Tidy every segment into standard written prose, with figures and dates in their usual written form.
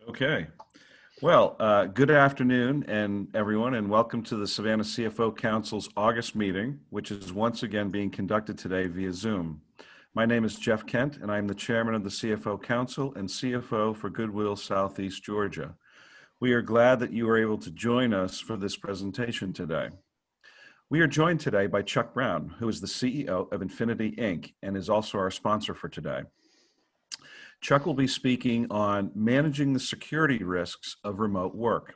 Okay. Well, good afternoon, everyone, and welcome to the Savannah CFO Council's August meeting, which is once again being conducted today via Zoom. My name is Jeff Kent, and I'm the chairman of the CFO Council and CFO for Goodwill Southeast Georgia. We are glad that you are able to join us for this presentation today. We are joined today by Chuck Brown, who is the CEO of Infinity Inc. and is also our sponsor for today. Chuck will be speaking on managing the security risks of remote work.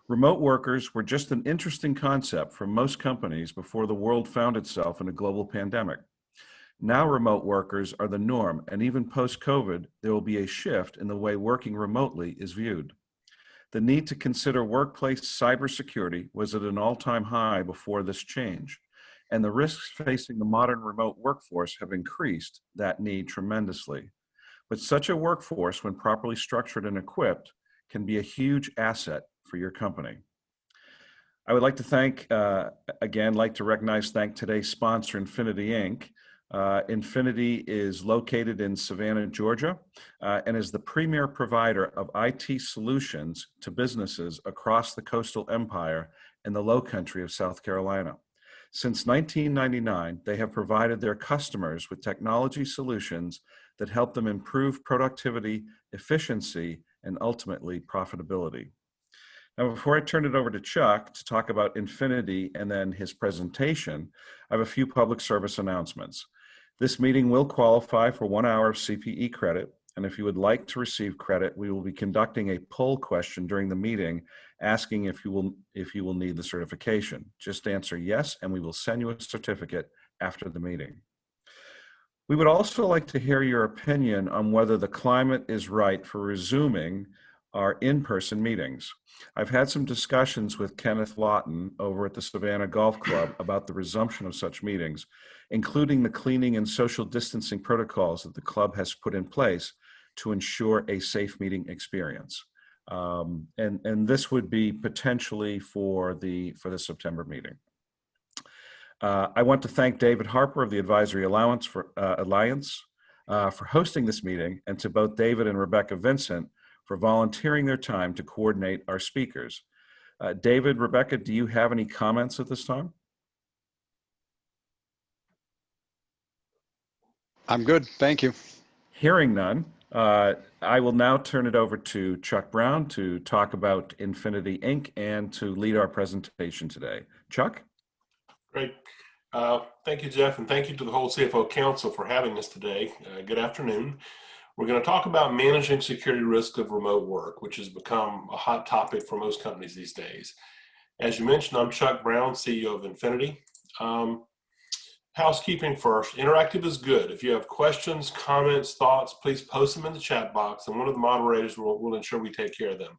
Remote workers were just an interesting concept for most companies before the world found itself in a global pandemic. Now remote workers are the norm, and even post-COVID, there will be a shift in the way working remotely is viewed. The need to consider workplace cybersecurity was at an all-time high before this change, and the risks facing the modern remote workforce have increased that need tremendously. But such a workforce, when properly structured and equipped, can be a huge asset for your company. I would like to thank today's sponsor, Infinity Inc. Infinity is located in Savannah, Georgia, and is the premier provider of IT solutions to businesses across the coastal empire and the low country of South Carolina. Since 1999, they have provided their customers with technology solutions that help them improve productivity, efficiency, and ultimately profitability. Now, before I turn it over to Chuck to talk about Infinity and then his presentation, I have a few public service announcements. This meeting will qualify for 1 hour of CPE credit, and if you would like to receive credit, we will be conducting a poll question during the meeting asking if you will need the certification. Just answer yes, and we will send you a certificate after the meeting. We would also like to hear your opinion on whether the climate is right for resuming our in-person meetings. I've had some discussions with Kenneth Lawton over at the Savannah Golf Club about the resumption of such meetings, including the cleaning and social distancing protocols that the club has put in place to ensure a safe meeting experience. And this would be potentially for the September meeting. I want to thank David Harper of the Advisory Alliance for hosting this meeting, and to both David and Rebecca Vincent for volunteering their time to coordinate our speakers. David, Rebecca, do you have any comments at this time? I'm good, thank you. Hearing none, I will now turn it over to Chuck Brown to talk about Infinity Inc. and to lead our presentation today. Chuck? Great. Thank you, Jeff, and thank you to the whole CFO Council for having us today. Good afternoon. We're going to talk about managing security risk of remote work, which has become a hot topic for most companies these days. As you mentioned, I'm Chuck Brown, CEO of Infinity. Housekeeping first. Interactive is good. If you have questions, comments, thoughts, please post them in the chat box, and one of the moderators will ensure we take care of them.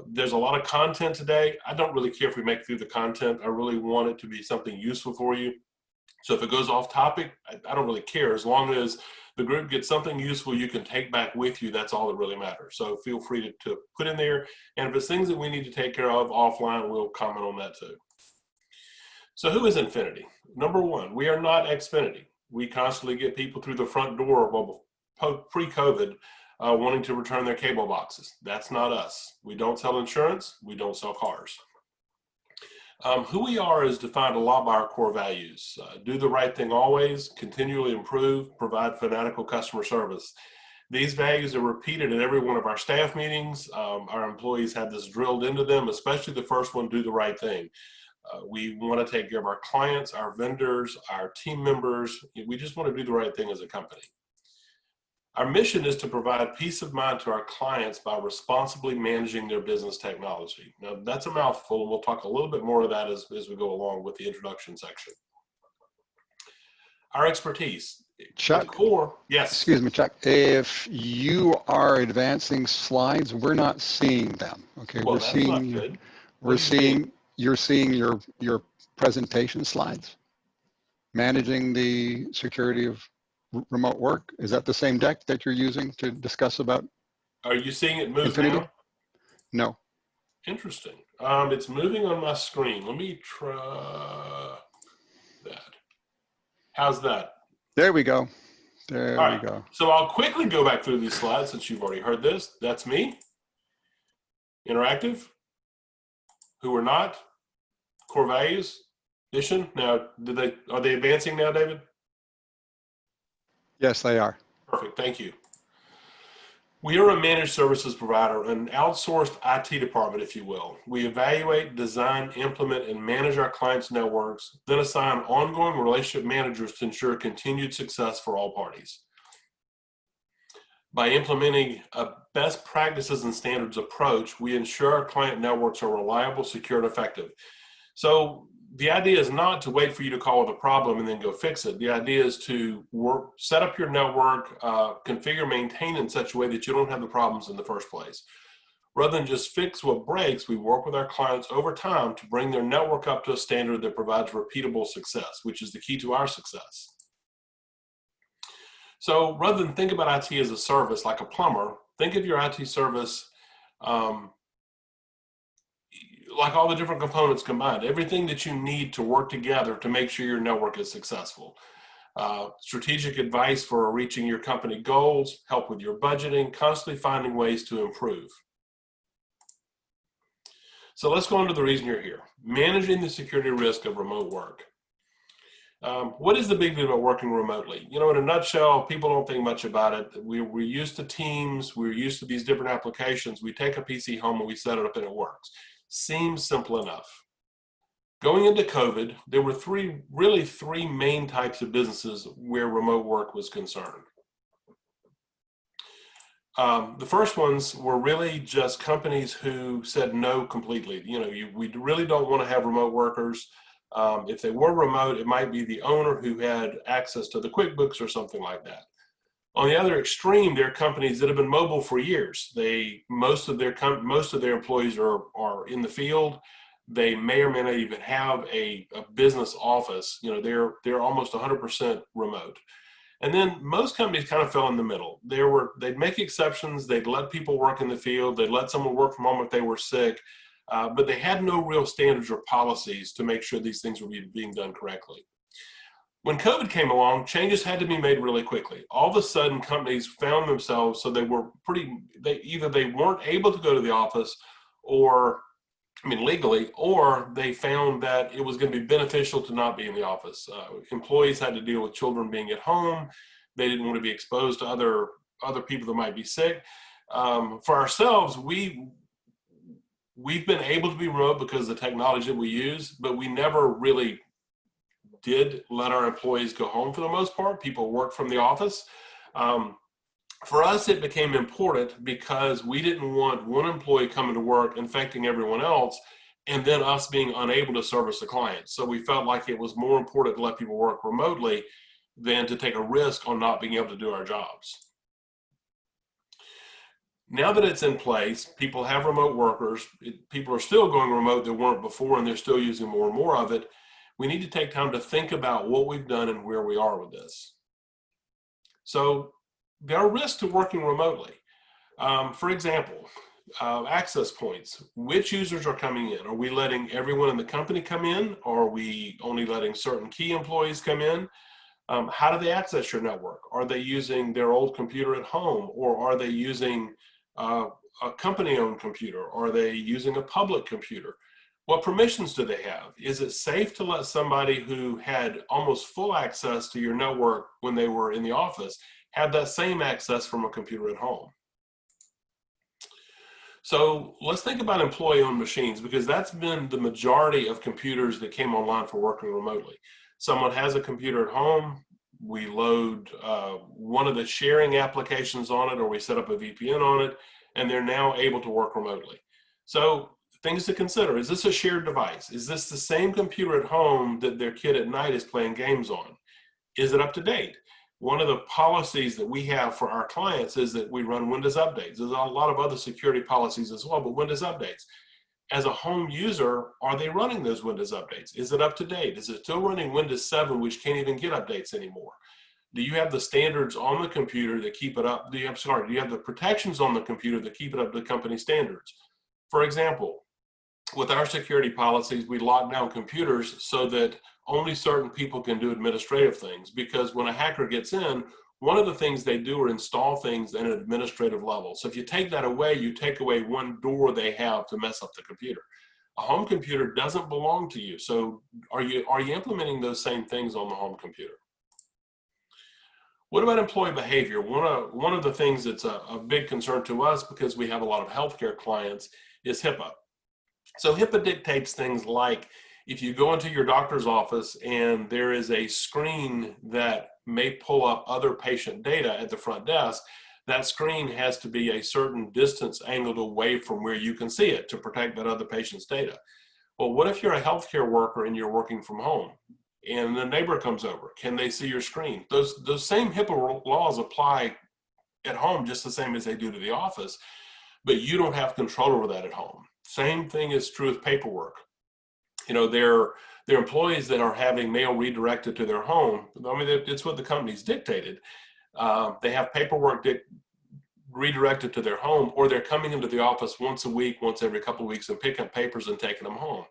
There's a lot of content today. I don't really care if we make it through the content. I really want it to be something useful for you. So if it goes off topic, I don't really care. As long as the group gets something useful you can take back with you, that's all that really matters. So feel free to put in there. And if it's things that we need to take care of offline, we'll comment on that too. So who is Infinity? Number one, we are not Xfinity. We constantly get people through the front door pre-COVID wanting to return their cable boxes. That's not us. We don't sell insurance. We don't sell cars. Who we are is defined a lot by our core values. Do the right thing always, continually improve, provide fanatical customer service. These values are repeated in every one of our staff meetings. Our employees have this drilled into them, especially the first one, do the right thing. We want to take care of our clients, our vendors, our team members. We just want to do the right thing as a company. Our mission is to provide peace of mind to our clients by responsibly managing their business technology. Now, that's a mouthful, and we'll talk a little bit more of that as we go along with the introduction section. Our expertise. Chuck, core, yes. Excuse me, Chuck. If you are advancing slides, we're not seeing them. Okay, well, you're seeing your presentation slides. Managing the security of remote work. Is that the same deck that you're using to discuss about? Are you seeing it move Infinity? now? No. Interesting. It's moving on my screen. Let me try that. How's that? There we go. There we go. So I'll quickly go back through these slides since you've already heard this. That's me. Interactive? Who are not? Core values? Phishing? Now, are they advancing now, David? Yes, they are. Perfect, thank you. We are a managed services provider, an outsourced IT department, if you will. We evaluate, design, implement, and manage our clients' networks, then assign ongoing relationship managers to ensure continued success for all parties. By implementing a best practices and standards approach, we ensure our client networks are reliable, secure, and effective. So the idea is not to wait for you to call with a problem and then go fix it. The idea is to set up your network, configure, maintain in such a way that you don't have the problems in the first place. Rather than just fix what breaks, we work with our clients over time to bring their network up to a standard that provides repeatable success, which is the key to our success. So rather than think about IT as a service like a plumber, think of your IT service like all the different components combined, everything that you need to work together to make sure your network is successful. Strategic advice for reaching your company goals, help with your budgeting, constantly finding ways to improve. So let's go on to the reason you're here. Managing the security risk of remote work. What is the big deal about working remotely? You know, in a nutshell, people don't think much about it. We're used to Teams, we're used to these different applications. We take a PC home and we set it up and it works. Seems simple enough. Going into COVID, there were really three main types of businesses where remote work was concerned. The first ones were really just companies who said no completely. You know, we really don't want to have remote workers. If they were remote, it might be the owner who had access to the QuickBooks or something like that. On the other extreme, there are companies that have been mobile for years. Most of their employees are in the field. They may or may not even have a business office. You know, they're almost 100% remote. And then most companies kind of fell in the middle. They'd make exceptions. They'd let people work in the field. They'd let someone work from home if they were sick. But they had no real standards or policies to make sure these things were being done correctly. When COVID came along, changes had to be made really quickly. All of a sudden, companies found themselves so they either they weren't able to go to the office legally, or they found that it was going to be beneficial to not be in the office. Employees had to deal with children being at home. They didn't want to be exposed to other people that might be sick. For ourselves, we've been able to be remote because of the technology that we use, but we never really did let our employees go home for the most part. People work from the office. For us, it became important because we didn't want one employee coming to work infecting everyone else and then us being unable to service the client. So we felt like it was more important to let people work remotely than to take a risk on not being able to do our jobs. Now that it's in place, people have remote workers. People are still going remote that weren't before, and they're still using more and more of it. We need to take time to think about what we've done and where we are with this. So there are risks to working remotely. For example, access points. Which users are coming in? Are we letting everyone in the company come in? Or are we only letting certain key employees come in? How do they access your network? Are they using their old computer at home? Or are they using a company-owned computer? Are they using a public computer? What permissions do they have? Is it safe to let somebody who had almost full access to your network when they were in the office have that same access from a computer at home? So let's think about employee-owned machines, because that's been the majority of computers that came online for working remotely. Someone has a computer at home, we load one of the sharing applications on it, or we set up a VPN on it, and they're now able to work remotely. So things to consider: is this a shared device? Is this the same computer at home that their kid at night is playing games on? Is it up to date? One of the policies that we have for our clients is that we run Windows updates. There's a lot of other security policies as well, but Windows updates. As a home user, are they running those Windows updates? Is it up to date? Is it still running Windows 7, which can't even get updates anymore? Do you have the standards on the computer that keep it up? Do you have the protections on the computer that keep it up to company standards? For example, with our security policies, we lock down computers so that only certain people can do administrative things, because when a hacker gets in, one of the things they do are install things at an administrative level. So if you take that away, you take away one door they have to mess up the computer. A home computer doesn't belong to you. So are you implementing those same things on the home computer? What about employee behavior? One of the things that's a big concern to us, because we have a lot of healthcare clients, is HIPAA. So HIPAA dictates things like, if you go into your doctor's office and there is a screen that may pull up other patient data at the front desk, that screen has to be a certain distance angled away from where you can see it to protect that other patient's data. Well, what if you're a healthcare worker and you're working from home and the neighbor comes over? Can they see your screen? Those same HIPAA laws apply at home just the same as they do to the office, but you don't have control over that at home. Same thing is true with paperwork. You know, they're employees that are having mail redirected to their home. I mean, it's what the company's dictated. They have paperwork redirected to their home, or they're coming into the office once a week, once every couple of weeks, and picking up papers and taking them home.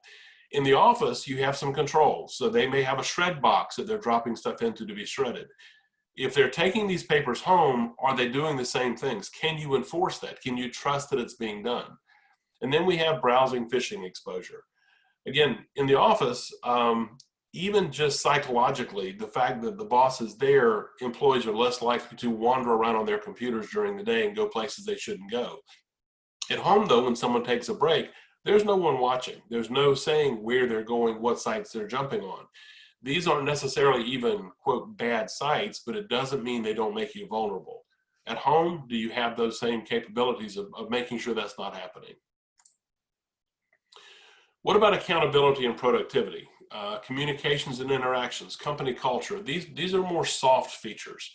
In the office, you have some control. So they may have a shred box that they're dropping stuff into to be shredded. If they're taking these papers home, are they doing the same things? Can you enforce that? Can you trust that it's being done? And then we have browsing phishing exposure. Again, in the office, even just psychologically, the fact that the boss is there, employees are less likely to wander around on their computers during the day and go places they shouldn't go. At home, though, when someone takes a break, there's no one watching. There's no saying where they're going, what sites they're jumping on. These aren't necessarily even, quote, bad sites, but it doesn't mean they don't make you vulnerable. At home, do you have those same capabilities of making sure that's not happening? What about accountability and productivity? Communications and interactions, company culture. These are more soft features.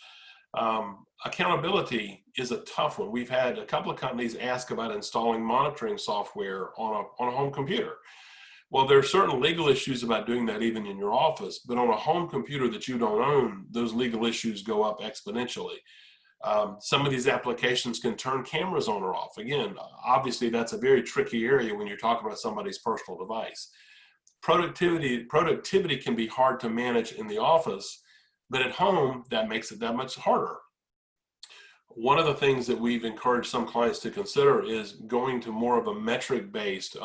Accountability is a tough one. We've had a couple of companies ask about installing monitoring software on a home computer. Well, there are certain legal issues about doing that even in your office, but on a home computer that you don't own, those legal issues go up exponentially. Some of these applications can turn cameras on or off. Again, obviously that's a very tricky area when you're talking about somebody's personal device. Productivity can be hard to manage in the office, but at home, that makes it that much harder. One of the things that we've encouraged some clients to consider is going to more of a metric-based,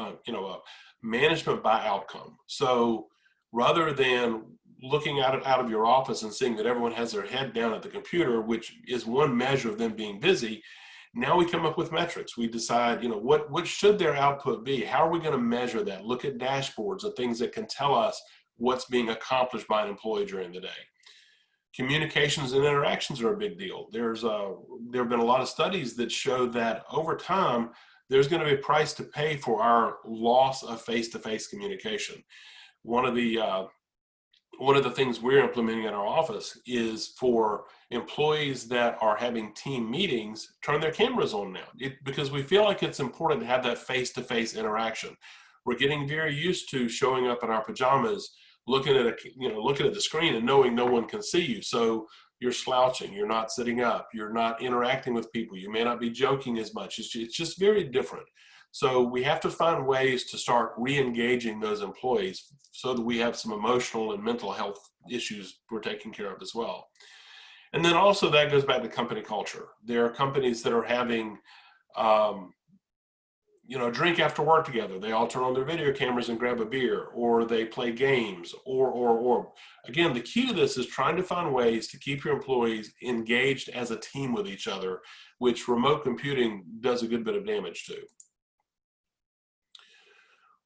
management by outcome. So rather than looking at it out of your office and seeing that everyone has their head down at the computer, which is one measure of them being busy, now we come up with metrics. We decide, what should their output be? How are we going to measure that? Look at dashboards and things that can tell us what's being accomplished by an employee during the day. Communications and interactions are a big deal. There have been a lot of studies that show that over time, there's going to be a price to pay for our loss of face-to-face communication. One of the things we're implementing in our office is for employees that are having team meetings, turn their cameras on now, because we feel like it's important to have that face-to-face interaction. We're getting very used to showing up in our pajamas, looking at the screen and knowing no one can see you. So you're slouching, you're not sitting up, you're not interacting with people, you may not be joking as much. It's just very different. So we have to find ways to start re-engaging those employees so that we have some emotional and mental health issues we're taking care of as well. And then also that goes back to company culture. There are companies that are having, drink after work together. They all turn on their video cameras and grab a beer, or they play games, or. Again, the key to this is trying to find ways to keep your employees engaged as a team with each other, which remote computing does a good bit of damage to.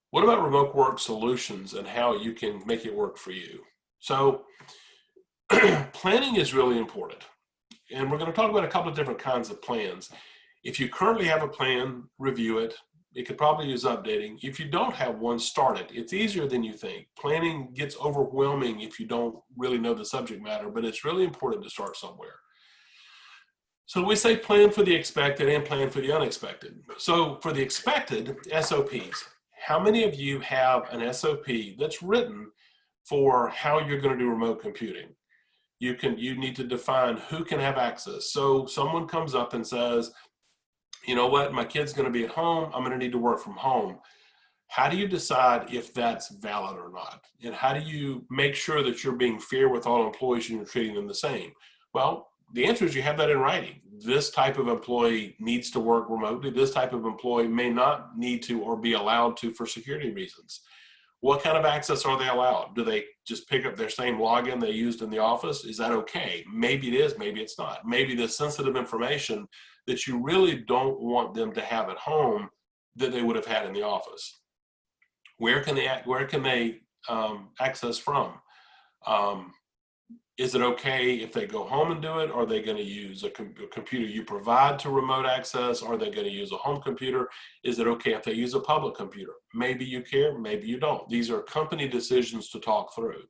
What about remote work solutions and how you can make it work for you? So planning is really important. And we're going to talk about a couple of different kinds of plans. If you currently have a plan, review it. It could probably use updating. If you don't have one, start it. It's easier than you think. Planning gets overwhelming if you don't really know the subject matter, but it's really important to start somewhere. So we say plan for the expected and plan for the unexpected. So for the expected, SOPs. How many of you have an SOP that's written for how you're going to do remote computing? You need to define who can have access. So someone comes up and says, you know what, my kid's going to be at home, I'm going to need to work from home. How do you decide if that's valid or not? And how do you make sure that you're being fair with all employees and you're treating them the same? Well, The answer is you have that in writing. This type of employee needs to work remotely. This type of employee may not need to or be allowed to for security reasons. What kind of access are they allowed? Do they just pick up their same login they used in the office? Is that okay? Maybe it is, maybe it's not. Maybe the sensitive information that you really don't want them to have at home that they would have had in the office. Where can they access from? Is it okay if they go home and do it? Are they going to use a computer you provide to remote access? Are they going to use a home computer? Is it okay if they use a public computer? Maybe you care, maybe you don't. These are company decisions to talk through.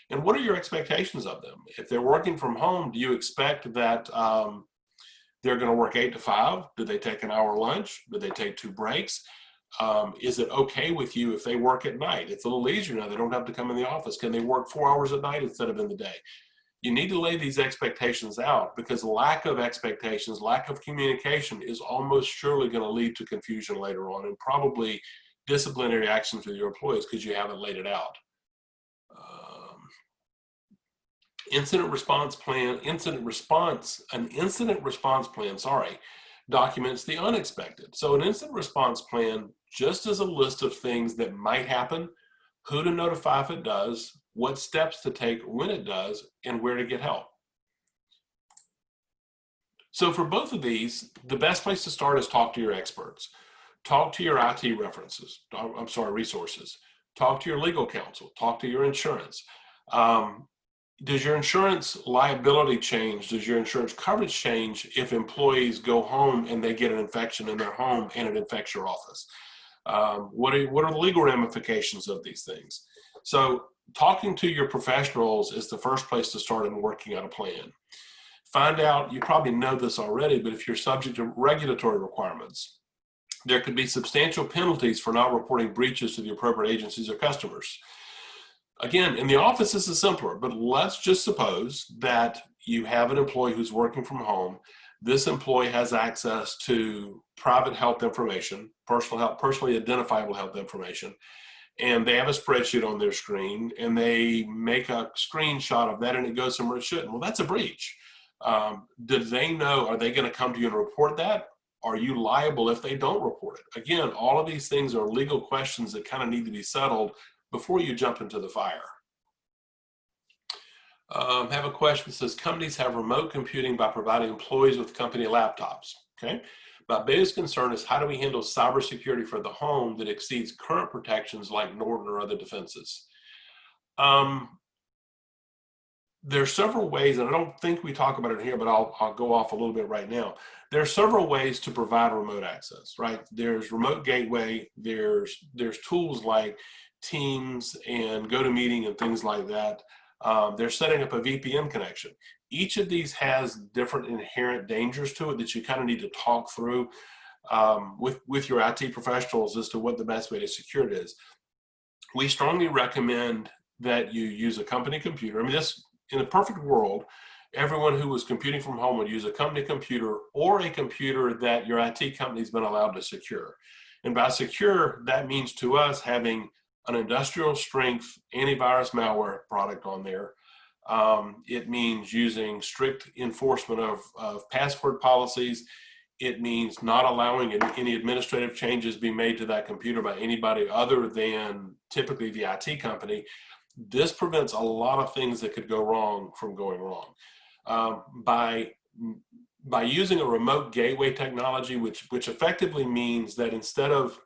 And what are your expectations of them? If they're working from home, do you expect that they're going to work 8 to 5? Do they take an hour lunch? Do they take 2 breaks? Is it okay with you if they work at night? It's a little easier now. They don't have to come in the office. Can they work 4 hours at night instead of in the day? You need to lay these expectations out, because lack of expectations, lack of communication is almost surely going to lead to confusion later on, and probably disciplinary actions with your employees because you haven't laid it out. An incident response plan, documents the unexpected. So an incident response plan just is a list of things that might happen, who to notify if it does, what steps to take when it does, and where to get help. So for both of these, the best place to start is talk to your experts. Talk to your IT resources. Talk to your legal counsel. Talk to your insurance. Does your insurance liability change? Does your insurance coverage change if employees go home and they get an infection in their home and it infects your office? What are the legal ramifications of these things? So talking to your professionals is the first place to start in working out a plan. Find out, you probably know this already, but if you're subject to regulatory requirements, there could be substantial penalties for not reporting breaches to the appropriate agencies or customers. Again, in the office, this is simpler, but let's just suppose that you have an employee who's working from home. This employee has access to private health information, personally identifiable health information, and they have a spreadsheet on their screen, and they make a screenshot of that, and it goes somewhere it shouldn't. Well, that's a breach. Do they know, are they going to come to you and report that? Are you liable if they don't report it? Again, all of these things are legal questions that kind of need to be settled before you jump into the fire. Have a question that says, companies have remote computing by providing employees with company laptops. Okay. My biggest concern is, how do we handle cybersecurity for the home that exceeds current protections like Norton or other defenses? There are several ways, and I don't think we talk about it here, but I'll go off a little bit right now. There are several ways to provide remote access, right? There's remote gateway, there's tools like Teams and GoToMeeting and things like that. They're setting up a VPN connection. Each of these has different inherent dangers to it that you kind of need to talk through with your IT professionals as to what the best way to secure it is. We strongly recommend that you use a company computer. I mean, this, in a perfect world, everyone who was computing from home would use a company computer or a computer that your IT company's been allowed to secure. And by secure, that means to us having an industrial strength antivirus malware product on there. It means using strict enforcement of password policies. It means not allowing any administrative changes be made to that computer by anybody other than typically the IT company. This prevents a lot of things that could go wrong from going wrong. By using a remote gateway technology, which effectively means that instead of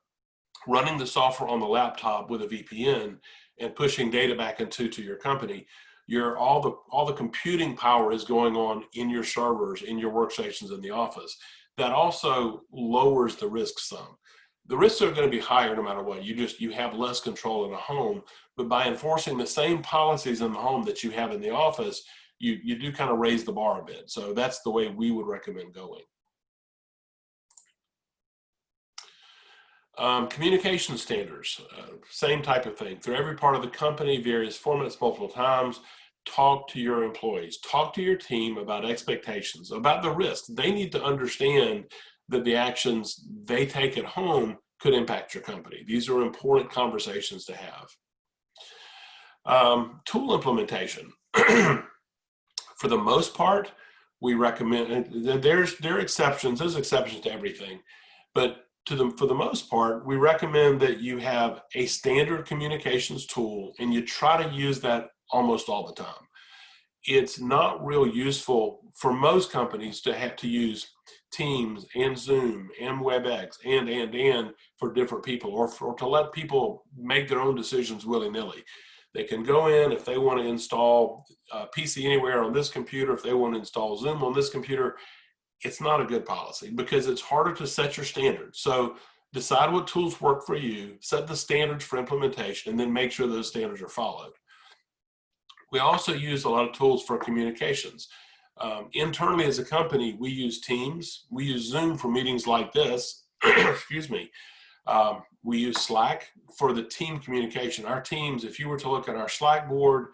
running the software on the laptop with a VPN and pushing data back into your company, all the computing power is going on in your servers, in your workstations in the office. That also lowers the risk some. The risks are going to be higher no matter what. You have less control in a home, but by enforcing the same policies in the home that you have in the office, you do kind of raise the bar a bit. So that's the way we would recommend going. Communication standards, same type of thing. Through every part of the company, various formats, multiple times. Talk to your employees. Talk to your team about expectations, about the risks. They need to understand that the actions they take at home could impact your company. These are important conversations to have. Tool implementation. For the most part, we recommend, and there are exceptions, there's exceptions to everything, but for the most part, we recommend that you have a standard communications tool and you try to use that almost all the time. It's not real useful for most companies to have to use Teams and Zoom and WebEx and for different people, or to let people make their own decisions willy-nilly. They can go in if they want to install PC Anywhere on this computer, if they want to install Zoom on this computer. It's not a good policy because it's harder to set your standards. So decide what tools work for you, set the standards for implementation, and then make sure those standards are followed. We also use a lot of tools for communications. Internally as a company, we use Teams. We use Zoom for meetings like this. Excuse me. We use Slack for the team communication. Our teams, if you were to look at our Slack board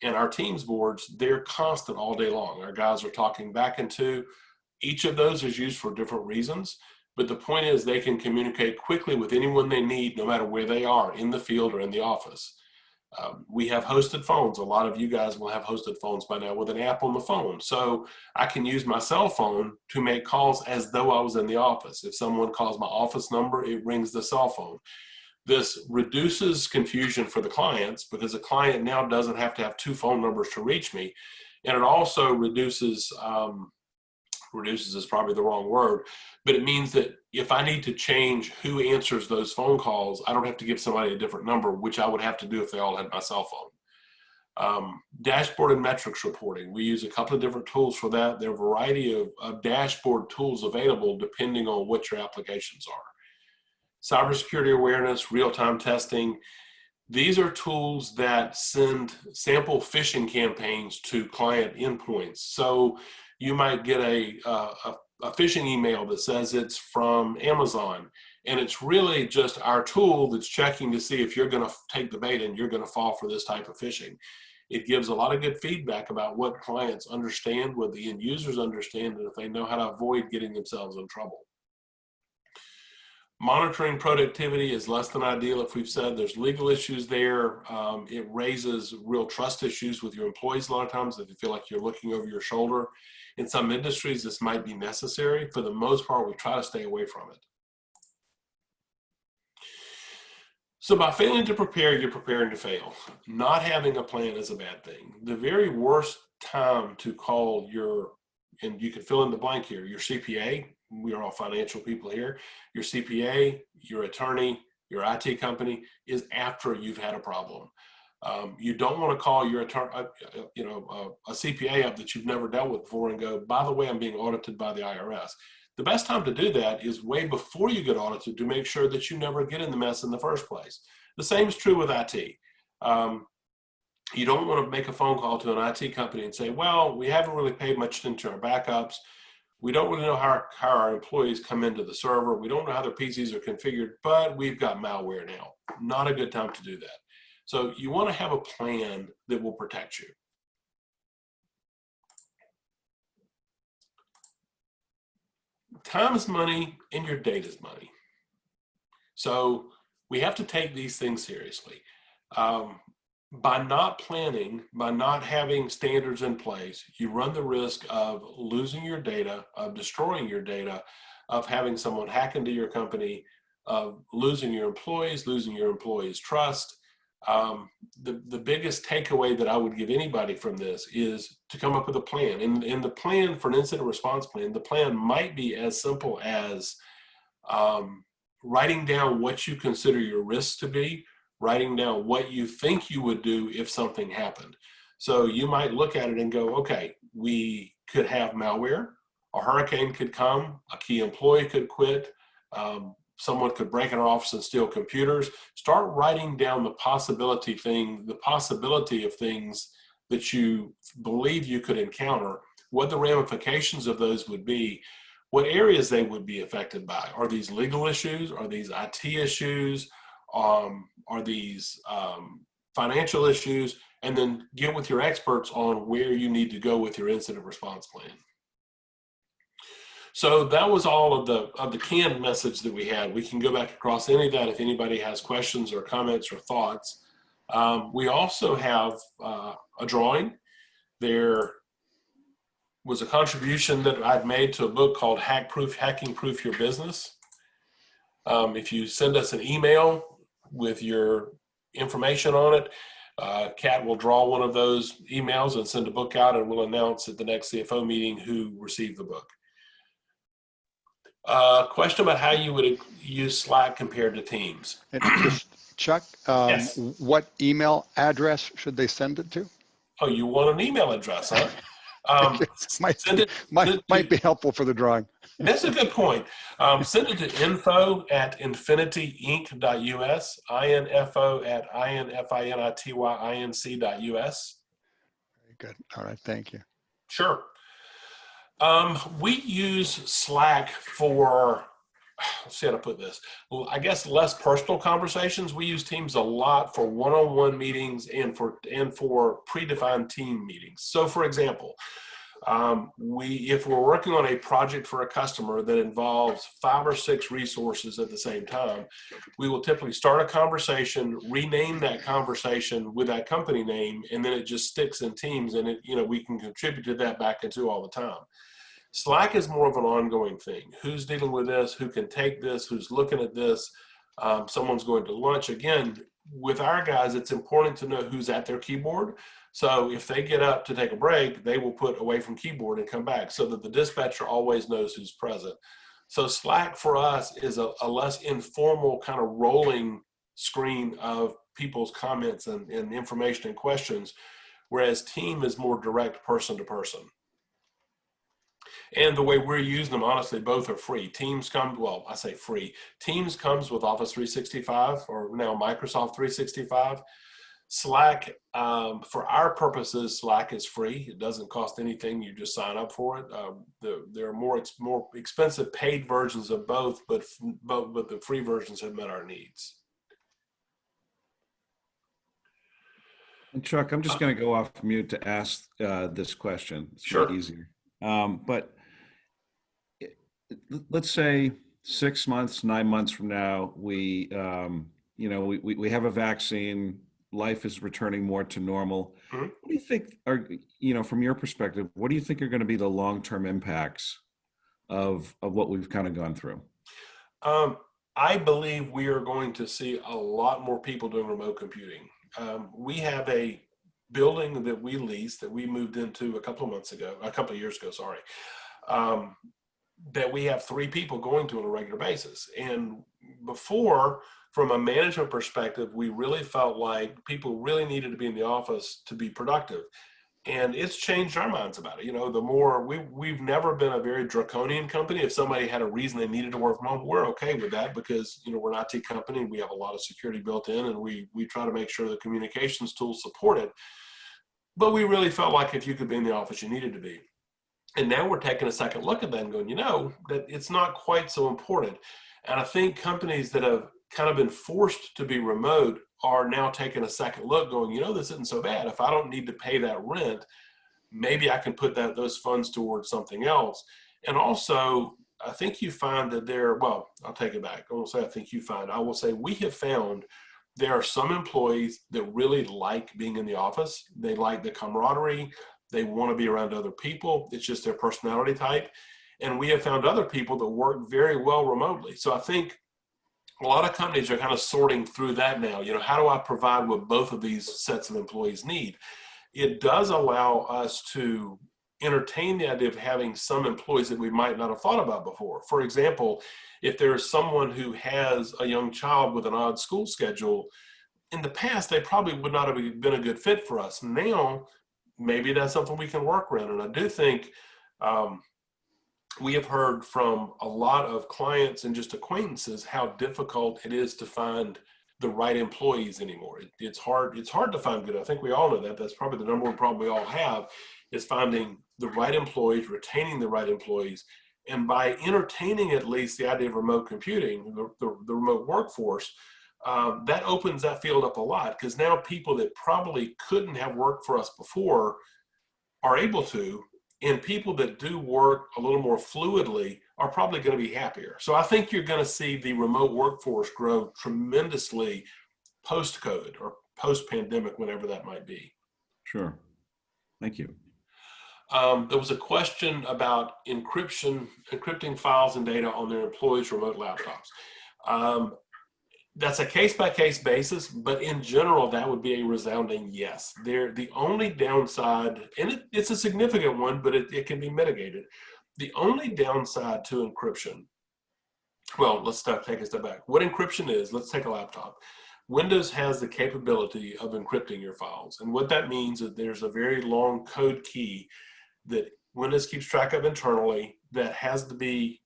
and our Teams boards, they're constant all day long. Our guys are talking back and to. Each of those is used for different reasons, but the point is they can communicate quickly with anyone they need, no matter where they are, in the field or in the office. We have hosted phones. A lot of you guys will have hosted phones by now with an app on the phone. So I can use my cell phone to make calls as though I was in the office. If someone calls my office number, it rings the cell phone. This reduces confusion for the clients because the client now doesn't have to have two phone numbers to reach me. And it also reduces is probably the wrong word, but it means that if I need to change who answers those phone calls, I don't have to give somebody a different number, which I would have to do if they all had my cell phone. Dashboard and metrics reporting. We use a couple of different tools for that. There are a variety of dashboard tools available depending on what your applications are. Cybersecurity awareness, real-time testing. These are tools that send sample phishing campaigns to client endpoints. So you might get a phishing email that says it's from Amazon, and it's really just our tool that's checking to see if you're going to take the bait and you're going to fall for this type of phishing. It gives a lot of good feedback about what clients understand, what the end users understand, and if they know how to avoid getting themselves in trouble. Monitoring productivity is less than ideal. If we've said there's legal issues there, it raises real trust issues with your employees a lot of times if you feel like you're looking over your shoulder. In some industries, this might be necessary. For the most part, we try to stay away from it. So by failing to prepare, you're preparing to fail. Not having a plan is a bad thing. The very worst time to call and you can fill in the blank here, your CPA, we are all financial people here, your CPA, your attorney, your IT company, is after you've had a problem. You don't want to call your attorney, a CPA up that you've never dealt with before and go, by the way, I'm being audited by the IRS. The best time to do that is way before you get audited to make sure that you never get in the mess in the first place. The same is true with IT. You don't want to make a phone call to an IT company and say, well, we haven't really paid much attention to our backups. We don't really know how our employees come into the server. We don't know how their PCs are configured, but we've got malware now. Not a good time to do that. So you want to have a plan that will protect you. Time is money and your data is money. So we have to take these things seriously. By not planning, by not having standards in place, you run the risk of losing your data, of destroying your data, of having someone hack into your company, of losing your employees' trust. The biggest takeaway that I would give anybody from this is to come up with a plan. And the plan for an incident response plan, the plan might be as simple as writing down what you consider your risks to be, writing down what you think you would do if something happened. So you might look at it and go, okay, we could have malware, a hurricane could come, a key employee could quit, someone could break in our office and steal computers. Start writing down the possibility of things that you believe you could encounter, what the ramifications of those would be, what areas they would be affected by. Are these legal issues? Are these IT issues? Are these financial issues? And then get with your experts on where you need to go with your incident response plan. So that was all of the canned message that we had. We can go back across any of that if anybody has questions or comments or thoughts. We also have a drawing there. was a contribution that I'd made to a book called Hacking Proof Your Business. If you send us an email with your information on it, Kat will draw one of those emails and send a book out, and we'll announce at the next CFO meeting who received the book. Question about how you would use Slack compared to Teams. And just Chuck, Yes. what email address should they send it to? Oh, you want an email address, huh? Might be helpful for the drawing. That's a good point. Send it to info@infinityinc.us, info@infinityin.us. Very good. All right. Thank you. Sure. We use Slack for, let's see how to put this. Well, I guess less personal conversations. We use Teams a lot for one-on-one meetings and for predefined team meetings. So for example, if we're working on a project for a customer that involves 5 or 6 resources at the same time, we will typically start a conversation, rename that conversation with that company name, and then it just sticks in Teams, and we can contribute to that back into all the time. Slack is more of an ongoing thing. Who's dealing with this? Who can take this? Who's looking at this? Someone's going to lunch. Again, with our guys, it's important to know who's at their keyboard. So if they get up to take a break, they will put away from keyboard and come back so that the dispatcher always knows who's present. So Slack for us is a less informal kind of rolling screen of people's comments and information and questions, whereas Team is more direct person to person. And the way we're using them, honestly, both are free. Teams come, well, I say free. Teams comes with Office 365 or now Microsoft 365. Slack, for our purposes, Slack is free. It doesn't cost anything. You just sign up for it. There are more expensive paid versions of both, but the free versions have met our needs. And Chuck, I'm just going to go off mute to ask this question. It's Sure. easier. But let's say 6 months, 9 months from now, we have a vaccine. Life is returning more to normal. Mm-hmm. What do you think are, from your perspective, what do you think are going to be the long-term impacts of what we've kind of gone through? I believe we are going to see a lot more people doing remote computing. We have a building that we leased that we moved into a couple of years ago, sorry, that we have 3 people going to on a regular basis. And before, from a management perspective, we really felt like people really needed to be in the office to be productive. And it's changed our minds about it. The more we've never been a very draconian company. If somebody had a reason they needed to work from home, we're okay with that because, we're an IT company. We have a lot of security built in, and we try to make sure the communications tools support it. But we really felt like if you could be in the office, you needed to be. And now we're taking a second look at that and going, that it's not quite so important. And I think companies that have kind of been forced to be remote are now taking a second look going, this isn't so bad. If I don't need to pay that rent, maybe I can put those funds towards something else. And also, I think you find that I'll take it back. I won't say I think you find. I will say we have found there are some employees that really like being in the office. They like the camaraderie. They want to be around other people. It's just their personality type. And we have found other people that work very well remotely. So I think a lot of companies are kind of sorting through that now. How do I provide what both of these sets of employees need? It does allow us to entertain the idea of having some employees that we might not have thought about before. For example, if there's someone who has a young child with an odd school schedule, in the past, they probably would not have been a good fit for us. Now, maybe that's something we can work around. And I do think we have heard from a lot of clients and just acquaintances how difficult it is to find the right employees anymore. It's hard to find good. I think we all know that. That's probably the number one problem we all have is finding the right employees, retaining the right employees. And by entertaining at least the idea of remote computing, the remote workforce, that opens that field up a lot because now people that probably couldn't have worked for us before are able to. And people that do work a little more fluidly are probably going to be happier. So I think you're going to see the remote workforce grow tremendously post-COVID or post-pandemic, whenever that might be. Sure. Thank you. There was a question about encrypting files and data on their employees' remote laptops. That's a case-by-case basis, but in general, that would be a resounding yes. The only downside, and it's a significant one, but it can be mitigated. The only downside to encryption, well, let's take a step back. What encryption is, let's take a laptop. Windows has the capability of encrypting your files. And what that means is there's a very long code key that Windows keeps track of internally that has to be,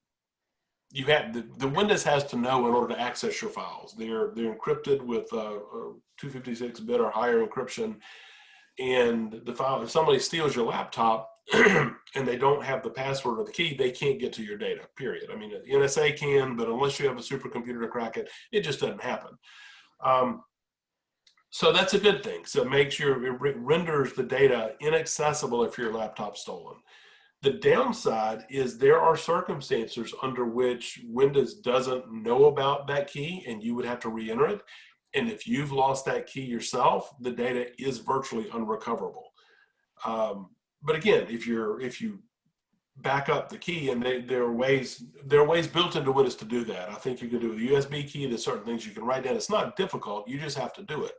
the Windows has to know in order to access your files. They're encrypted with 256-bit or higher encryption. And the file, if somebody steals your laptop and they don't have the password or the key, they can't get to your data, period. I mean, the NSA can, but unless you have a supercomputer to crack it, it just doesn't happen. So that's a good thing. So it renders the data inaccessible if your laptop's stolen. The downside is there are circumstances under which Windows doesn't know about that key and you would have to re-enter it. And if you've lost that key yourself, the data is virtually unrecoverable. But again, if you back up the key, and there are ways built into Windows to do that. I think you can do with a USB key. There's certain things you can write down. It's not difficult. You just have to do it.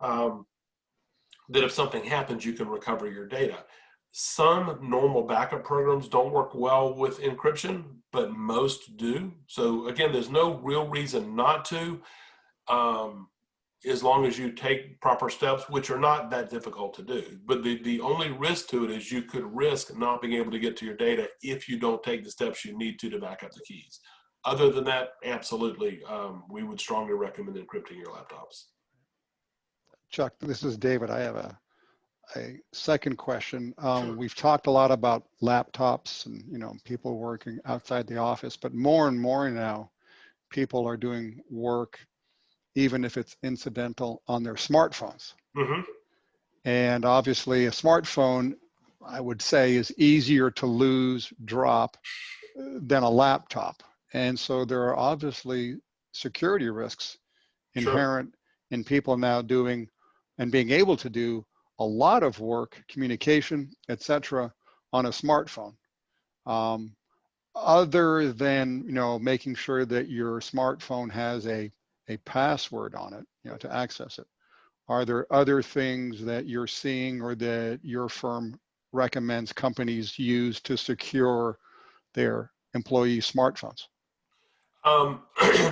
That if something happens, you can recover your data. Some normal backup programs don't work well with encryption, but most do. So again, there's no real reason not to, as long as you take proper steps, which are not that difficult to do. But the only risk to it is you could risk not being able to get to your data if you don't take the steps you need to back up the keys. Other than that, absolutely, we would strongly recommend encrypting your laptops. Chuck, this is David. I have a second question. We've talked a lot about laptops and people working outside the office, but more and more now, people are doing work, even if it's incidental, on their smartphones. Mm-hmm. And obviously, a smartphone, I would say, is easier to lose, drop than a laptop. And so there are obviously security risks inherent in people now doing and being able to do a lot of work, communication, etc., on a smartphone. Other than making sure that your smartphone has a password on it, to access it. Are there other things that you're seeing or that your firm recommends companies use to secure their employee smartphones?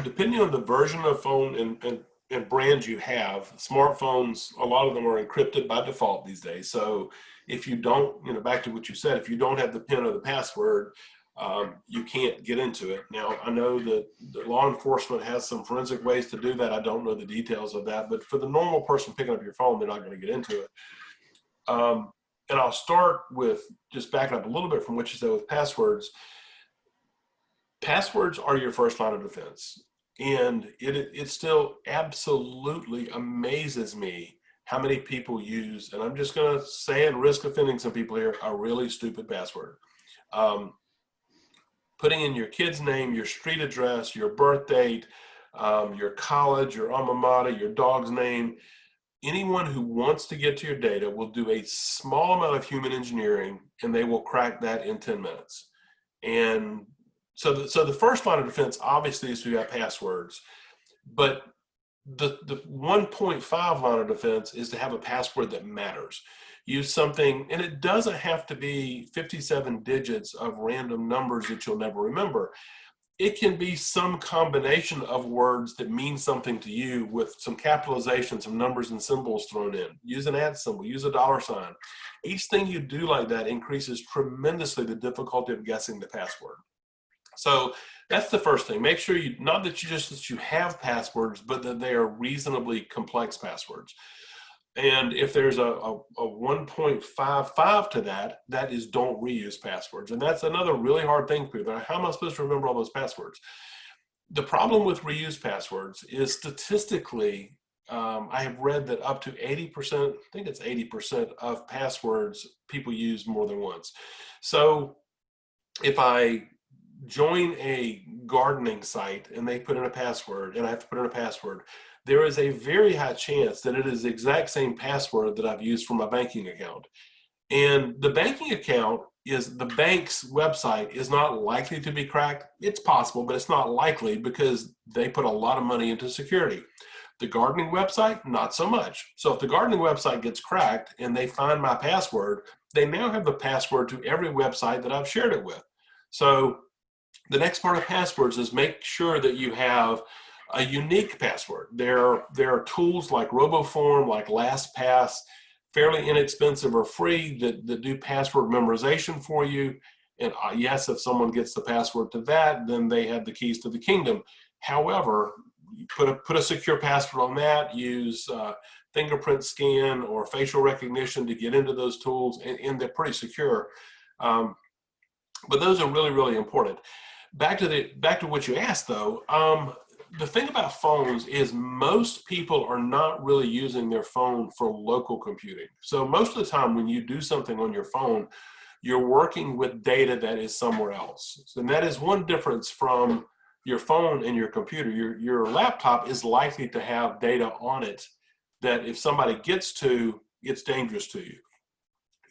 Depending on the version of phone and brands you have, smartphones, a lot of them are encrypted by default these days. So if you don't, back to what you said, if you don't have the PIN or the password, you can't get into it. Now, I know that the law enforcement has some forensic ways to do that. I don't know the details of that, but for the normal person picking up your phone, they're not going to get into it. And I'll start with just backing up a little bit from what you said with passwords. Passwords are your first line of defense. And it still absolutely amazes me how many people use, and I'm just going to say and risk offending some people here, a really stupid password. Putting in your kid's name, your street address, your birth date, your college, your alma mater, your dog's name. Anyone who wants to get to your data will do a small amount of human engineering, and they will crack that in 10 minutes. And so the first line of defense obviously is to have passwords, but the 1.5 line of defense is to have a password that matters. Use something, and it doesn't have to be 57 digits of random numbers that you'll never remember. It can be some combination of words that mean something to you with some capitalization, some numbers and symbols thrown in. Use an @ symbol, use a $sign. Each thing you do like that increases tremendously the difficulty of guessing the password. So that's the first thing. Make sure not that you have passwords, but that they are reasonably complex passwords. And if there's a 1.55 to that, that is don't reuse passwords. And that's another really hard thing for people. How am I supposed to remember all those passwords? The problem with reuse passwords is statistically, I have read that up to 80%, I think it's 80% of passwords people use more than once. So if I join a gardening site and they put in a password and I have to put in a password, there is a very high chance that it is the exact same password that I've used for my banking account. And the banking account is the bank's website is not likely to be cracked. It's possible, but it's not likely because they put a lot of money into security. The gardening website, not so much. So if the gardening website gets cracked and they find my password, they now have the password to every website that I've shared it with. So the next part of passwords is make sure that you have a unique password. There are tools like RoboForm, like LastPass, fairly inexpensive or free that do password memorization for you. And yes, if someone gets the password to that, then they have the keys to the kingdom. However, you put a secure password on that, use fingerprint scan or facial recognition to get into those tools, and they're pretty secure. But those are really, really important. Back to what you asked though, the thing about phones is most people are not really using their phone for local computing. So most of the time when you do something on your phone, you're working with data that is somewhere else. And that is one difference from your phone and your computer. Your laptop is likely to have data on it that if somebody gets to, it's dangerous to you.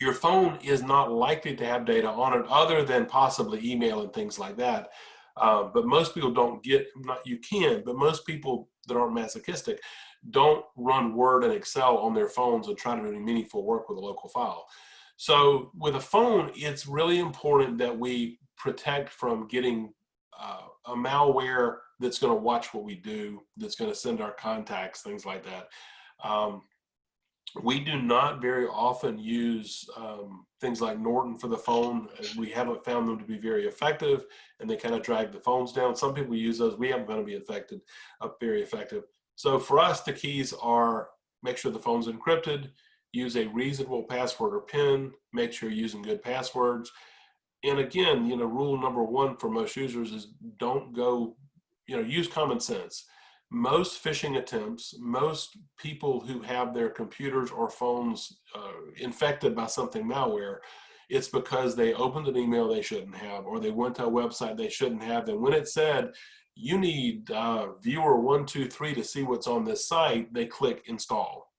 Your phone is not likely to have data on it other than possibly email and things like that. But most people don't get, you can, but most people that aren't masochistic don't run Word and Excel on their phones and try to do any meaningful work with a local file. So with a phone, it's really important that we protect from getting a malware that's going to watch what we do, that's going to send our contacts, things like that. We do not very often use things like Norton for the phone. We haven't found them to be very effective, and they kind of drag the phones down. Some people use those. We haven't found them to be very effective. So for us, the keys are make sure the phone's encrypted, use a reasonable password or PIN, make sure you're using good passwords. And again, rule number one for most users is don't go, use common sense. Most phishing attempts, most people who have their computers or phones infected by something malware, it's because they opened an email they shouldn't have, or they went to a website they shouldn't have. And when it said, you need viewer 123 to see what's on this site, they click install.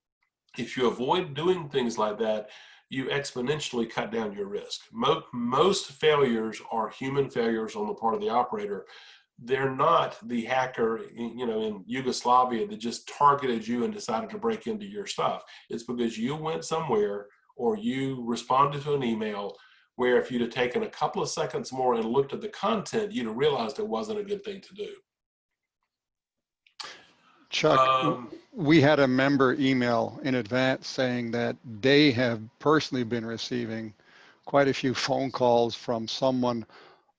If you avoid doing things like that, you exponentially cut down your risk. Most failures are human failures on the part of the operator. They're not the hacker, in Yugoslavia that just targeted you and decided to break into your stuff. It's because you went somewhere or you responded to an email where if you'd have taken a couple of seconds more and looked at the content, you'd have realized it wasn't a good thing to do. Chuck, we had a member email in advance saying that they have personally been receiving quite a few phone calls from someone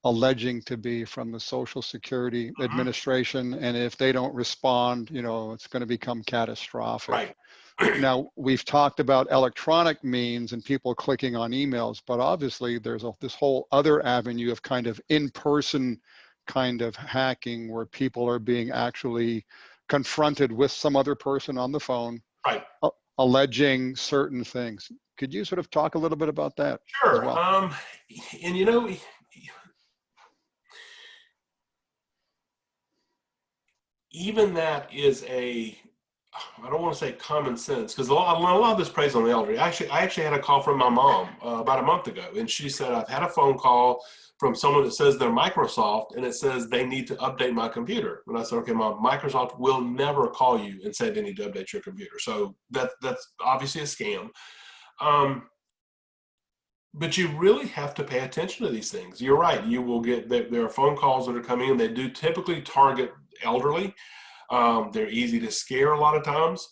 alleging to be from the Social Security Administration, and if they don't respond, it's going to become catastrophic. Right. Now, we've talked about electronic means and people clicking on emails, but obviously there's this whole other avenue of kind of in-person kind of hacking where people are being actually confronted with some other person on the phone, right, alleging certain things. Could you sort of talk a little bit about that? Sure. As well? And even that is I don't want to say common sense, because a lot of this preys on the elderly. I actually had a call from my mom about a month ago, and she said, I've had a phone call from someone that says they're Microsoft, and it says they need to update my computer. And I said, okay, Mom, Microsoft will never call you and say they need to update your computer. So that's obviously a scam. But you really have to pay attention to these things. You're right. You will get, there are phone calls that are coming in. They do typically target elderly. They're easy to scare a lot of times.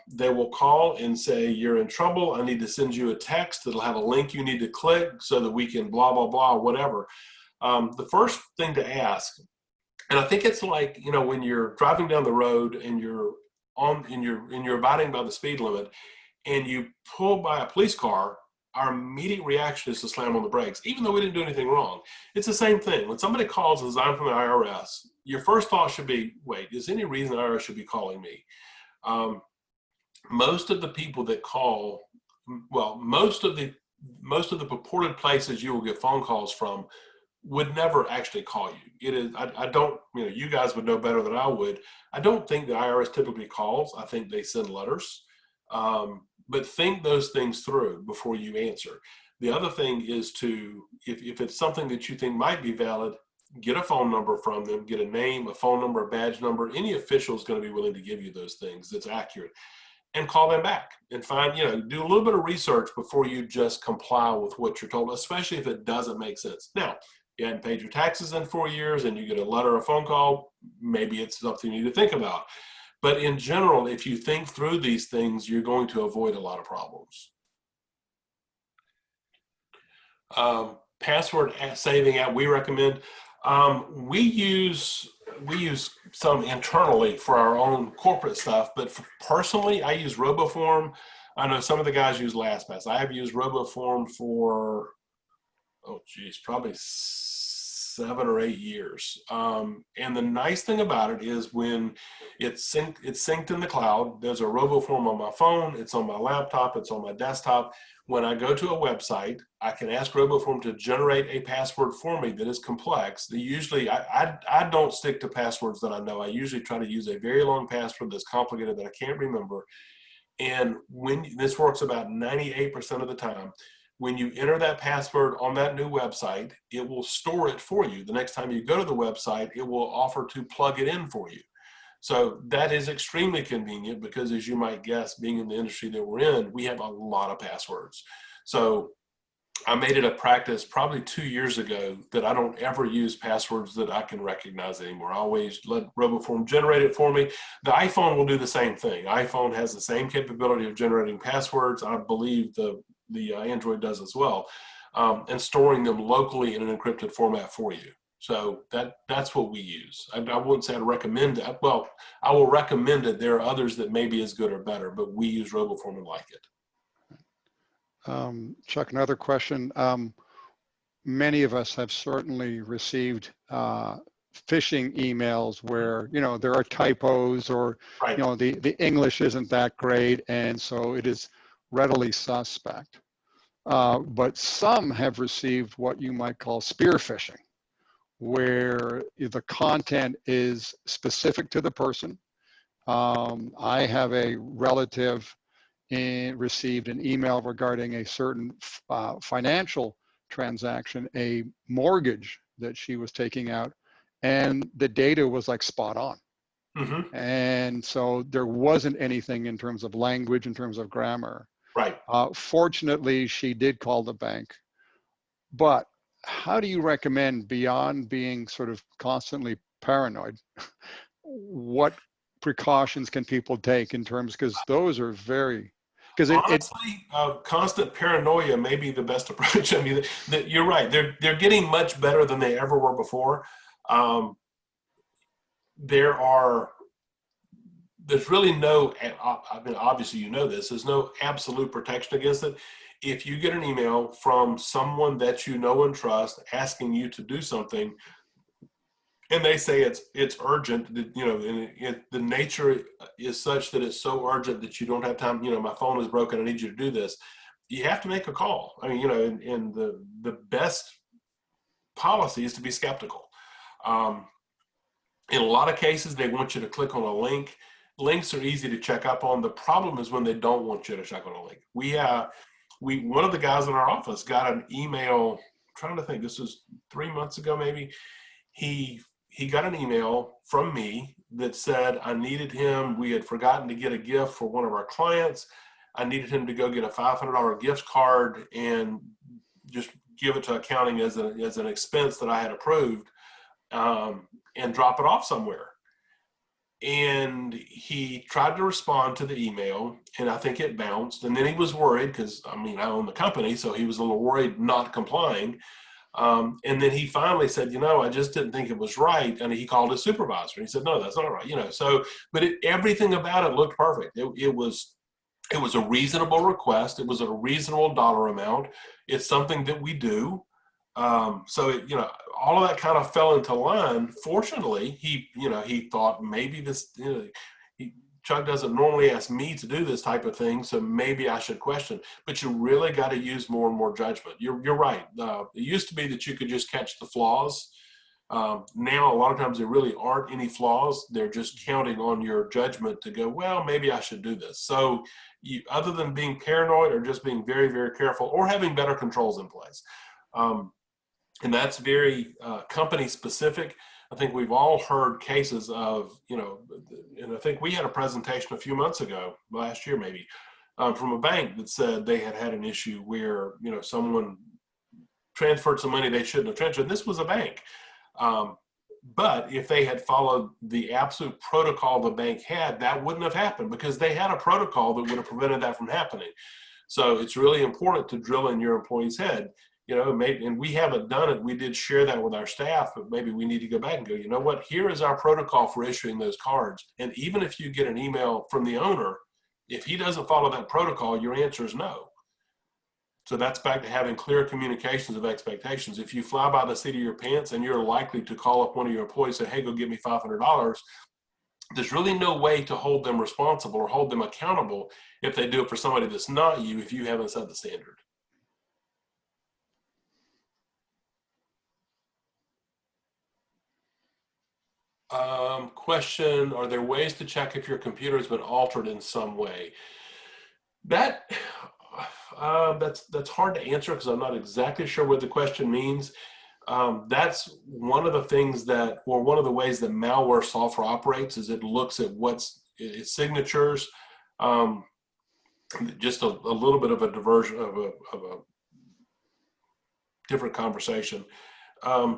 They will call and say, you're in trouble. I need to send you a text that'll have a link you need to click so that we can blah, blah, blah, whatever. The first thing to ask, and I think it's like, when you're driving down the road and you're abiding by the speed limit and you pull by a police car, our immediate reaction is to slam on the brakes, even though we didn't do anything wrong. It's the same thing. When somebody calls and says, I'm from the IRS, your first thought should be, wait, is there any reason the IRS should be calling me? Most of the people that call, well, most of the purported places you will get phone calls from would never actually call you. It is, I don't, you guys would know better than I would. I don't think the IRS typically calls. I think they send letters. but think those things through before you answer. The other thing is to, if it's something that you think might be valid, get a phone number from them, get a name, a phone number, a badge number. Any official is going to be willing to give you those things that's accurate, and call them back and find, do a little bit of research before you just comply with what you're told, especially if it doesn't make sense. Now, you hadn't paid your taxes in 4 years and you get a letter or a phone call, maybe it's something you need to think about. But in general, if you think through these things, you're going to avoid a lot of problems. Password saving app we recommend. We use some internally for our own corporate stuff, but personally, I use RoboForm. I know some of the guys use LastPass. I have used RoboForm for, probably 7 or 8 years. And the nice thing about it is when it's synced in the cloud, there's a RoboForm on my phone, it's on my laptop, it's on my desktop. When I go to a website, I can ask RoboForm to generate a password for me that is complex. Usually, I don't stick to passwords that I know. I usually try to use a very long password that's complicated that I can't remember. And this works about 98% of the time. When you enter that password on that new website, it will store it for you. The next time you go to the website, it will offer to plug it in for you. So that is extremely convenient because, as you might guess, being in the industry that we're in, we have a lot of passwords. So I made it a practice probably 2 years ago that I don't ever use passwords that I can recognize anymore. I always let RoboForm generate it for me. The iPhone will do the same thing. iPhone has the same capability of generating passwords. I believe the Android does as well, and storing them locally in an encrypted format for you. So that's what we use. I wouldn't say I'd recommend it. Well, I will recommend it. There are others that may be as good or better, but we use RoboForm and like it. Chuck, another question. Many of us have certainly received phishing emails where, there are typos or, Right. The English isn't that great. And so it is readily suspect. But some have received what you might call spear phishing, where the content is specific to the person. I have a relative received an email regarding a certain financial transaction, a mortgage that she was taking out, and the data was like spot on. Mm-hmm. And so there wasn't anything in terms of language, in terms of grammar. Right. Fortunately, she did call the bank. But how do you recommend, beyond being sort of constantly paranoid, what precautions can people take in terms, because those are very, because honestly, constant paranoia may be the best approach. I mean, you're right. They're getting much better than they ever were before. There's really no, I mean, obviously you know this, there's no absolute protection against it. If you get an email from someone that you know and trust asking you to do something, and they say it's urgent, and the nature is such that it's so urgent that you don't have time, my phone is broken, I need you to do this, you have to make a call. I mean, and the best policy is to be skeptical. In a lot of cases, they want you to click on a link. Links are easy to check up on. The problem is when they don't want you to check on a link. One of the guys in our office got an email, I'm trying to think, this was 3 months ago maybe. He got an email from me that said I needed him. We had forgotten to get a gift for one of our clients. I needed him to go get a $500 gift card and just give it to accounting as an expense that I had approved, and drop it off somewhere. And he tried to respond to the email, and I think it bounced. And then he was worried because, I own the company, so he was a little worried not complying. And then he finally said, I just didn't think it was right. And he called his supervisor, and he said, no, that's not right. But everything about it looked perfect. It was a reasonable request. It was a reasonable dollar amount. It's something that we do. So all of that kind of fell into line. Fortunately, he thought maybe this, Chuck doesn't normally ask me to do this type of thing, so maybe I should question. But you really got to use more and more judgment. You're right. It used to be that you could just catch the flaws. Now, a lot of times there really aren't any flaws. They're just counting on your judgment to go, well, maybe I should do this. So other than being paranoid or just being very, very careful or having better controls in place. And that's very company specific. I think we've all heard cases of, and I think we had a presentation a few months ago, last year maybe, from a bank that said they had an issue where, someone transferred some money they shouldn't have transferred. This was a bank. But if they had followed the absolute protocol the bank had, that wouldn't have happened because they had a protocol that would have prevented that from happening. So it's really important to drill in your employee's head, maybe, and we haven't done it. We did share that with our staff, but maybe we need to go back and go, you know what, here is our protocol for issuing those cards. And even if you get an email from the owner, if he doesn't follow that protocol, your answer is no. So that's back to having clear communications of expectations. If you fly by the seat of your pants and you're likely to call up one of your employees and say, hey, go get me $500, there's really no way to hold them responsible or hold them accountable if they do it for somebody that's not you, if you haven't set the standard. Question, are there ways to check if your computer has been altered in some way? That's hard to answer because I'm not exactly sure what the question means. That's one of the things one of the ways that malware software operates is it looks at its signatures. Just a little bit of a diversion of a different conversation.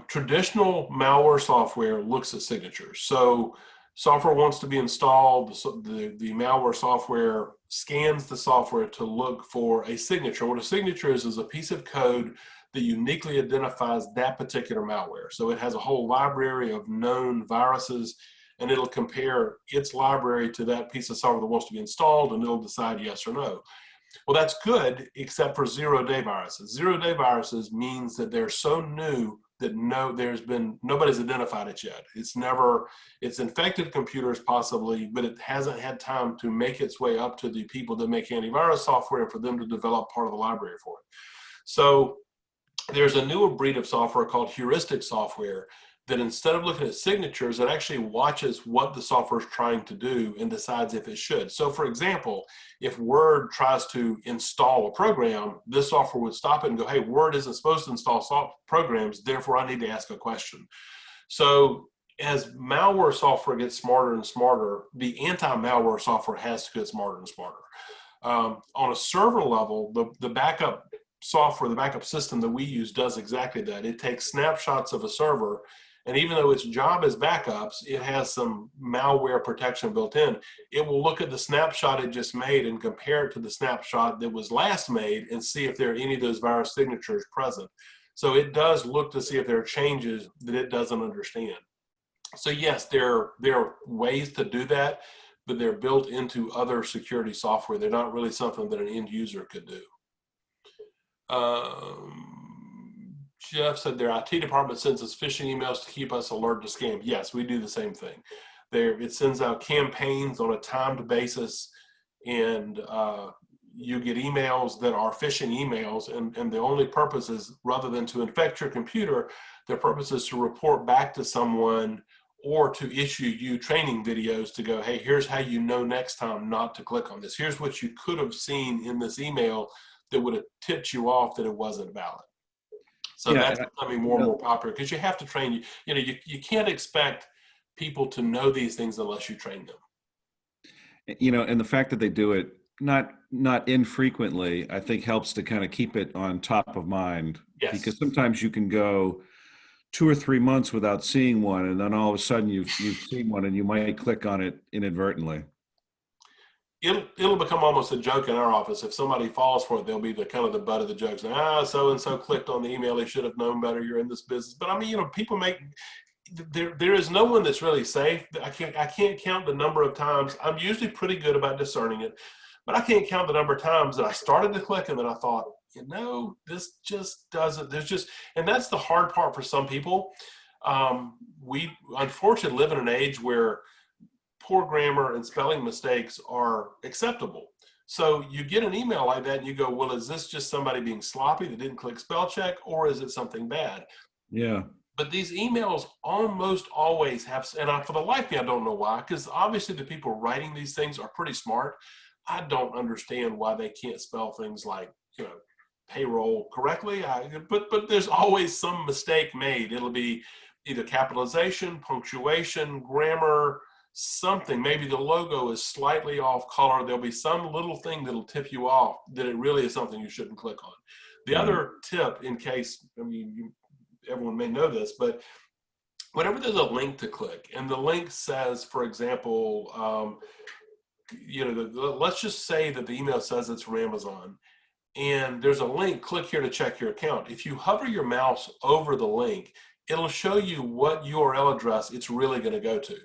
Traditional malware software looks at signatures. So software wants to be installed. The malware software scans the software to look for a signature. What a signature is a piece of code that uniquely identifies that particular malware. So it has a whole library of known viruses, and it'll compare its library to that piece of software that wants to be installed, and it'll decide yes or no. Well, that's good, except for zero-day viruses. Zero-day viruses means that they're so new that nobody's identified it yet. It's infected computers possibly, but it hasn't had time to make its way up to the people that make antivirus software and for them to develop part of the library for it. So there's a newer breed of software called heuristic software that instead of looking at signatures, it actually watches what the software is trying to do and decides if it should. So for example, if Word tries to install a program, this software would stop it and go, hey, Word isn't supposed to install programs, therefore I need to ask a question. So as malware software gets smarter and smarter, the anti-malware software has to get smarter and smarter. On a server level, the backup software, the backup system that we use does exactly that. It takes snapshots of a server, and even though its job is backups, it has some malware protection built in. It will look at the snapshot it just made and compare it to the snapshot that was last made and see if there are any of those virus signatures present. So it does look to see if there are changes that it doesn't understand. So yes, there are ways to do that, but they're built into other security software. They're not really something that an end user could do. Jeff said their IT department sends us phishing emails to keep us alert to scam. Yes, we do the same thing. It sends out campaigns on a timed basis, and you get emails that are phishing emails, and the only purpose is, rather than to infect your computer, their purpose is to report back to someone or to issue you training videos to go, hey, here's how you know next time not to click on this. Here's what you could have seen in this email that would have tipped you off that it wasn't valid. So yeah, that's becoming more and more popular because you have to train. You can't expect people to know these things unless you train them. And the fact that they do it not infrequently, I think helps to kind of keep it on top of mind. Yes. Because sometimes you can go 2 or 3 months without seeing one, and then all of a sudden you've seen one, and you might click on it inadvertently. It'll become almost a joke in our office. If somebody falls for it, they'll be the butt of the jokes. So-and-so clicked on the email. They should have known better. You're in this business. But I mean, people there is no one that's really safe. I can't count the number of times. I'm usually pretty good about discerning it, but I can't count the number of times that I started to click and then I thought, this just doesn't, and that's the hard part for some people. We unfortunately live in an age where poor grammar and spelling mistakes are acceptable. So you get an email like that and you go, well, is this just somebody being sloppy that didn't click spell check, or is it something bad? Yeah. But these emails almost always have, and for the life of me, I don't know why, because obviously the people writing these things are pretty smart. I don't understand why they can't spell things like, payroll correctly. But there's always some mistake made. It'll be either capitalization, punctuation, grammar, something. Maybe the logo is slightly off color. There'll be some little thing that'll tip you off that it really is something you shouldn't click on. The other tip, in case, everyone may know this, but whenever there's a link to click and the link says, for example, let's just say that the email says it's from Amazon and there's a link, click here to check your account. If you hover your mouse over the link, it'll show you what URL address it's really going to go to.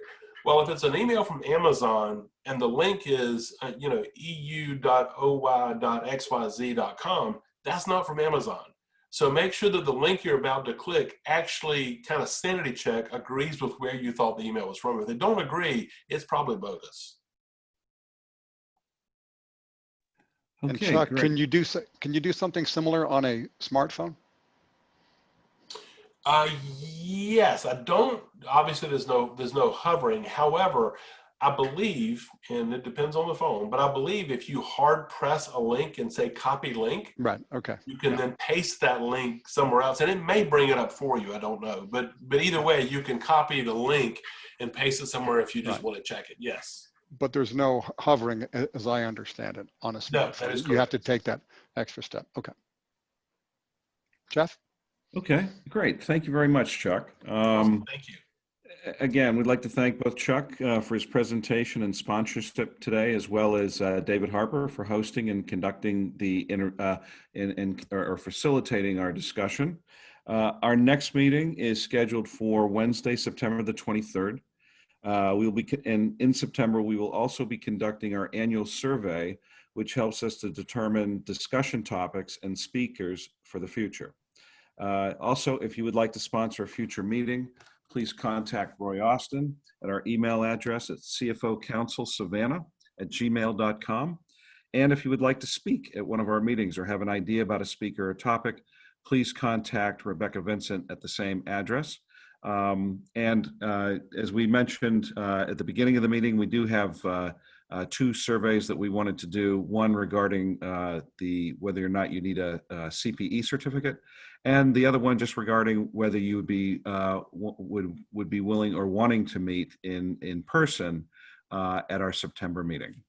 Well, if it's an email from Amazon and the link is, eu.oy.xyz.com, that's not from Amazon. So make sure that the link you're about to click actually kind of sanity check agrees with where you thought the email was from. If they don't agree, it's probably bogus. And Okay, Chuck, great. can you do something similar on a smartphone? Yes, I don't. Obviously, there's no hovering. However, I believe, and it depends on the phone, but I believe if you hard press a link and say copy link, Right. Okay. you can then paste that link somewhere else, and it may bring it up for you. I don't know, but either way, you can copy the link and paste it somewhere if you just want to check it. Yes. But there's no hovering, as I understand it, on a smartphone. No, that is correct. You have to take that extra step. Okay. Jeff? Okay, great. Thank you very much, Chuck. Awesome. Thank you. Again, we'd like to thank both Chuck for his presentation and sponsorship today, as well as David Harper for hosting and conducting the or facilitating our discussion. Our next meeting is scheduled for Wednesday, September the 23rd. In September, we will also be conducting our annual survey, which helps us to determine discussion topics and speakers for the future. Also, if you would like to sponsor a future meeting, please contact Roy Austin at our email address at cfocouncilsavannah@gmail.com. And if you would like to speak at one of our meetings or have an idea about a speaker or topic, please contact Rebecca Vincent at the same address. As we mentioned at the beginning of the meeting, we do have two surveys that we wanted to do. One regarding whether or not you need a CPE certificate, and the other one just regarding whether you would be would be willing or wanting to meet in person at our September meeting.